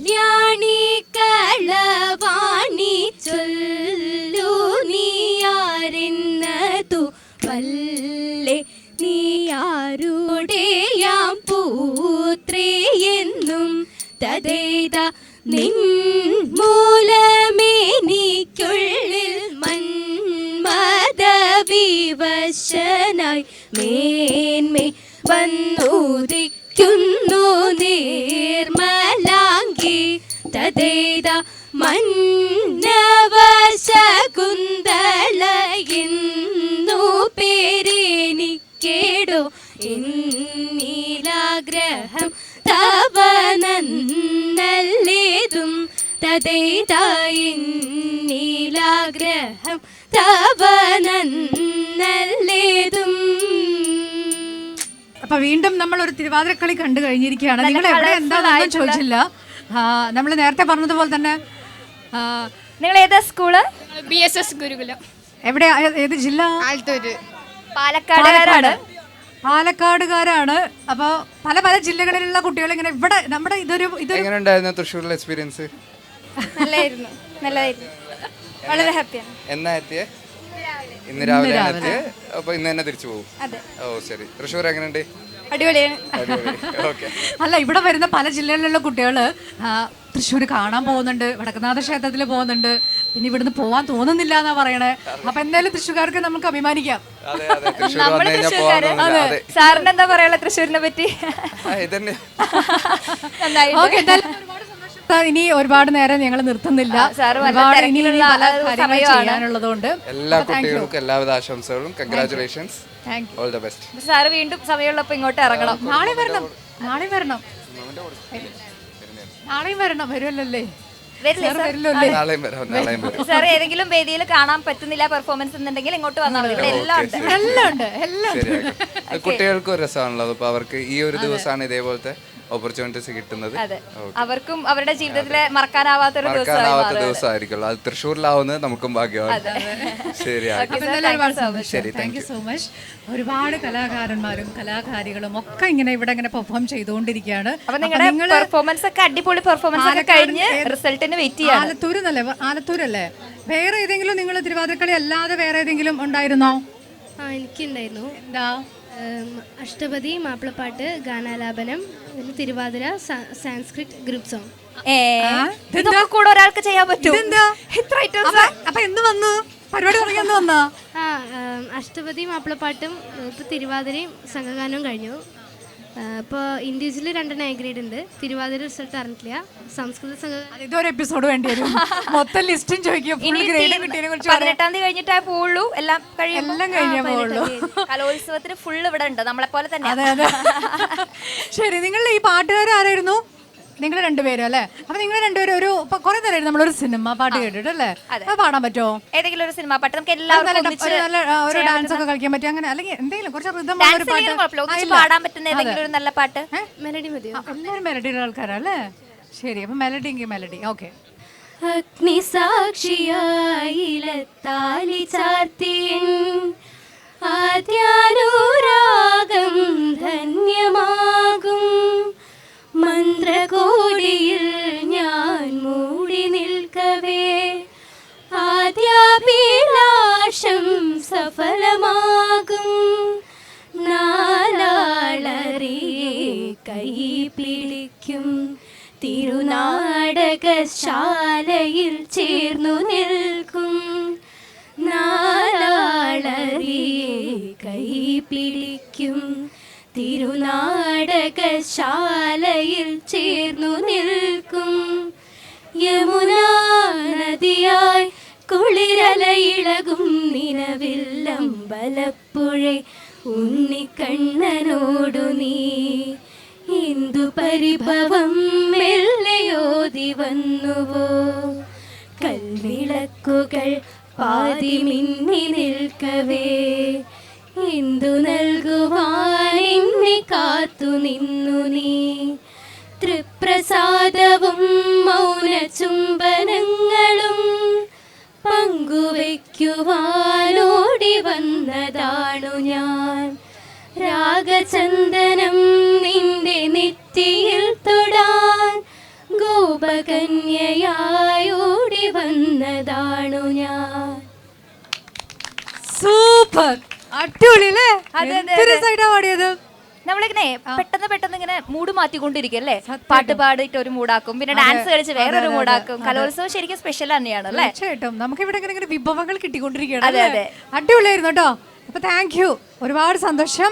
കാവ്യാണി കളവാണി ചൊല്ലു നീയാരെന്നതു വല്ലേ നീയാരുടെയാം പൂത്രിയെന്നും തദേത നിൻ മൂലമേനിക്കുള്ളിൽ മന്മദവിവശനായി മേന്മേ വന്നുദിക്കുന്നു നിർമ്മലാംഗി തദേത മന്നവശകുന്തളയെന്നു പേരെനിക്കേടോ എന്നീലാഗ്രഹം തവ നന്നല്ലേതും തദേത എന്നീലാഗ്രഹം തവ നന്നല്ലേതും. അപ്പൊ വീണ്ടും നമ്മൾ ഒരു തിരുവാതിരക്കളി കണ്ടു കഴിഞ്ഞിരിക്കുകയാണ്. നിങ്ങൾ എവിടെ എന്താണെന്നും ചോദിച്ചില്ല. നമ്മൾ നേരത്തെ പറഞ്ഞതുപോലെ തന്നെ നിങ്ങൾ ഏതാ സ്കൂള്? BSS ഗുരുകുലം. എവിടെ, ഏത് ജില്ല? ആലത്തൂര്. പാലക്കാടുകാരാണ്. പാലക്കാടുകാരാണ്. അപ്പോൾ പല പല ജില്ലകളിലുള്ള കുട്ടികൾ ഇങ്ങനെ ഇവിടെ നമ്മുടെ ഇതൊരു എങ്ങനെയുണ്ടായിരുന്നു തൃശ്ശൂരിലെ എക്സ്പീരിയൻസ്? നല്ലായിരുന്നു, നല്ലതായിരുന്നു, വളരെ ഹാപ്പിയാണ്. എന്നാ എത്തിയേ? ഇന്ന് രാവിലെ എത്തിയേ. അപ്പൊ ഇന്ന് തന്നെ തിരിച്ചു പോകും. ഓ ശരി. തൃശ്ശൂർ എങ്ങനെയുണ്ട്? അടിപൊളിയാണ്. അല്ല, ഇവിടെ വരുന്ന പല ജില്ലകളിലുള്ള കുട്ടികൾ തൃശ്ശൂർ കാണാൻ പോകുന്നുണ്ട്, വടക്കുന്നാഥ ക്ഷേത്രത്തിൽ പോകുന്നുണ്ട്, പിന്നെ ഇവിടുന്ന് പോവാൻ തോന്നുന്നില്ല എന്നാ പറയണേ. അപ്പൊ എന്തായാലും തൃശ്ശൂർക്കാർക്ക് നമുക്ക് അഭിമാനിക്കാം. സാറിന് എന്താ പറയാനുള്ള തൃശ്ശൂരിനെ പറ്റി? ഇനി ഒരുപാട് നേരം ഞങ്ങൾ നിർത്തുന്നില്ല. ചെയ്യാനുള്ളതുകൊണ്ട് എല്ലാ കുട്ടികൾക്കും എല്ലാവിധ ആശംസകളും. Congratulations. All the best. Sir വീണ്ടും സമയമുള്ളപ്പോ ഇങ്ങോട്ട് ഇറങ്ങണം. നാളെ വരണം, നാളെ വരണം, നാളെയും വരണം. വരുമല്ലേ? സാർ ഏതെങ്കിലും വേദിയിൽ കാണാൻ പറ്റുന്നില്ല പെർഫോമൻസ് എന്നുണ്ടെങ്കിൽ ഇങ്ങോട്ട് വന്നാൽ മതി. ഇവിടെ എല്ലാം ഉണ്ട്, എല്ലാം ഉണ്ട്. കുട്ടികൾക്കും രസമാണല്ലോ. അപ്പൊ അവർക്ക് ഈ ഒരു ദിവസമാണ് ഇതേപോലത്തെ ഓപ്പർച്യൂണിറ്റീസ് കിട്ടുന്നത്. അവർക്കും അവരുടെ ജീവിതത്തിലെ മറക്കാനാവാത്ത ദിവസമായിരിക്കുമല്ലോ. അത് തൃശ്ശൂരിലാവുന്നത് നമുക്കും ഭാഗ്യമാണ്. ശരി, താങ്ക് യു സോ മച്ച്. ഒരുപാട് കലാകാരന്മാരും കലാകാരികളും ഒക്കെ ഇങ്ങനെ ഇവിടെ ഇങ്ങനെ പെർഫോം ചെയ്തുകൊണ്ടിരിക്കുകയാണ്. പെർഫോമൻസ് ഒക്കെ അടിപൊളി പെർഫോമൻസ് ഒക്കെ കഴിഞ്ഞ് റിസൾട്ടിന് വെയിറ്റ് ചെയ്യാം. ആലത്തൂരല്ലേ? വേറെ ഏതെങ്കിലും നിങ്ങൾ തിരുവാതിരക്കളി അല്ലാതെ വേറെ ഏതെങ്കിലും ഉണ്ടായിരുന്നോ? എനിക്കുണ്ടായിരുന്നു. എന്താ? അഷ്ടപതി, മാപ്പിളപ്പാട്ട്, ഗാനാലാപനം, തിരുവാതിര, സാൻസ്ക്രിറ്റ്, ഗ്രൂപ്പ് സോങ്. കൂടെ ഒരാൾക്ക് ചെയ്യാൻ പറ്റും. അപ്പൊ എന്ന് വന്നു പരിപാടി തുടങ്ങിയെന്ന് വന്നാ? അഷ്ടപതി, മാപ്പിളപ്പാട്ടും ഇപ്പൊ തിരുവാതിരയും സംഘഗാനവും കഴിഞ്ഞു. ഇപ്പോൾ ഇൻഡിവിജ്വൽ 2 A ഗ്രേഡ് ഉണ്ട്. തിരുവാതിര റിസൾട്ട് അറിഞ്ഞിട്ടില്ല. സംസ്കൃത സംഘഗാനം ഇതൊരു എപ്പിസോഡ് വേണ്ടി വരും. മൊത്തം ലിസ്റ്റും ചോദിക്കും. 18-ാം തീയതി കഴിഞ്ഞിട്ടേ പോവുള്ളൂ. എല്ലാം കഴിഞ്ഞേ പോവുള്ളൂ. കലോത്സവത്തിന് ഫുള്ള് ഇവിടെ ഉണ്ട്, നമ്മളെ പോലെ തന്നെ. അതെ. ശരി, നിങ്ങളുടെ ഈ പാട്ടുകാരായിരുന്നു? നിങ്ങൾ രണ്ടുപേരും അല്ലേ? അപ്പൊ നിങ്ങൾ രണ്ടുപേരും ഒരു കുറെ നേരം നമ്മളൊരു സിനിമ പാട്ട് കേട്ടിട്ടല്ലേ? അത് പാടാൻ പറ്റുമോ? ഏതെങ്കിലും ഒരു സിനിമ പാട്ട് നമുക്ക് എല്ലാവർക്കും ഒരു ഡാൻസ് ഒക്കെ കളിക്കാൻ പറ്റും, അങ്ങനെ അല്ലെങ്കിൽ എന്തെങ്കിലും കുറച്ച് റിതം പാടാൻ പറ്റുന്ന ഏതെങ്കിലും ഒരു നല്ല പാട്ട്? മെലഡി മതിയോ? എല്ലാവരും മെലഡിയുടെ ആൾക്കാരല്ലേ? ശരി, അപ്പൊ മെലഡി. ഓക്കെ. അഗ്നിസാക്ഷിയായിലെത്താലി ചാർത്തിയൻ ആദ്യാനുരാഗം ധന്യമാകും മന്ത്രകോടിയിൽ ഞാൻ മൂടി നിൽക്കവേ ആദ്യാഭിലാഷം സഫലമാകും നാലാളറി കൈ പിടിക്കും തിരുനാടകശാലയിൽ ചേർന്നു നിൽക്കും നാലാളറി കൈ പിടിക്കും തിരുനാടകശാലയിൽ ചേർന്നു നിൽക്കും യമുനാ നദിയായി കുളിരലയിളകും നിലവില്ലമ്പലപ്പുഴ ഉണ്ണിക്കണ്ണനോടു നീ എന്തു പരിഭവം മെല്ലയോതി വന്നുവോ കൽവിളക്കുകൾ പാതി മിന്നി നിൽക്കവേ എന്തു നൽകുവാനിന്നെ കാത്തു നിന്നു നീ തൃപ്രസാദവും മൗന ചുംബനങ്ങളും പങ്കുവയ്ക്കുവാനോടി വന്നതാണു ഞാൻ രാഗചന്ദനം നിന്റെ നെറ്റിയിൽ തൊടാൻ ഗോപ ദേവകന്യയായോടി വന്നതാണു ഞാൻ. സൂപ്പർ, അടിപൊളി അല്ലേ? രസമായിട്ടാ പാടിയത്. നമ്മളിങ്ങനെ പെട്ടെന്ന് ഇങ്ങനെ മൂഡ് മാറ്റിക്കൊണ്ടിരിക്കും അല്ലേ? പാട്ട് പാടിയിട്ട് ഒരു മൂടാക്കും, പിന്നെ ഡാൻസ് കളിച്ച് വേറൊരു മൂടാക്കും. കലോത്സവം ശരിക്കും സ്പെഷ്യൽ തന്നെയാണ് അല്ലേ? തീർച്ചയായിട്ടും നമുക്ക് ഇവിടെ ഇങ്ങനെ വിഭവങ്ങൾ കിട്ടിക്കൊണ്ടിരിക്കുകയാണ്. അതെ, അതെ. അടിപൊളിയായിരുന്നു കേട്ടോ. അപ്പൊ താങ്ക് യു, ഒരുപാട് സന്തോഷം.